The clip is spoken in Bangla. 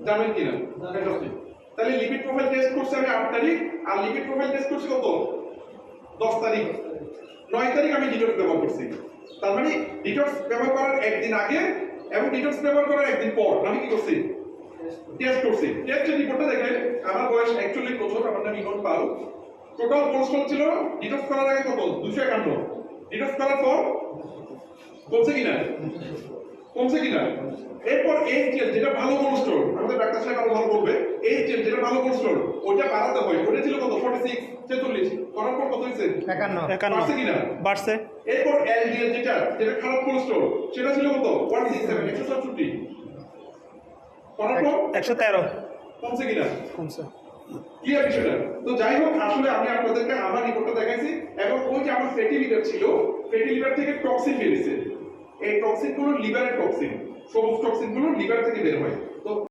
জানেন কিনা? তাহলে লিপিড প্রোফাইল টেস্ট করছি আমি 8 তারিখ, আর লিপিড প্রোফাইল টেস্ট করছি কত? 10 তারিখ। 9 তারিখ আমি ডিটক্স ব্যবহার করছি। তার মানে ডিটক্স ব্যবহার করার একদিন আগে এবং ডিটক্স ব্যবহার করার একদিন পর আমি কি করছি? টেস্ট করছি। টেস্টের রিপোর্টটা দেখেন, আমার বয়স 41 বছর, আমার নাম ইমন পাল। টোটাল কোলেস্ট্রল ছিল ডিটক্স করার আগে কত? 251। ডিটক্স করার পর কমছে কিনা? কমছে কিনা? এরপর এইচডিএল যেটা ভালো কোলেস্ট্রল, আমাদের ডাক্তার সাহেব আরো ভালো বলবে, এইচডিএল যেটা ভালো কোলেস্ট্রল ওইটা বাড়াতে হয়। ওটা ছিল কত? 46 46 করার পর কত হইছে? 51 বাড়ছে কিনা? বাড়ছে। এরপর এলডিএল যেটা খারাপ কোলেস্ট্রল সেটা ছিল কত? 167 167 করার পর 113 কমছে কিনা? কমছে। ক্লিয়ার বিষয়টা? তো যাই হোক, আসলে আমি আপনাদেরকে আমার রিপোর্টটা দেখাইছি এবং ওই যে আমার ফ্যাটি লিভার ছিল, ফ্যাটি লিভার থেকে টক্সিন বেরিয়েছে। এই টক্সিন গুলো লিভারের টক্সিন, সবুজ টক্সিন গুলো লিভার থেকে বের হয়। তো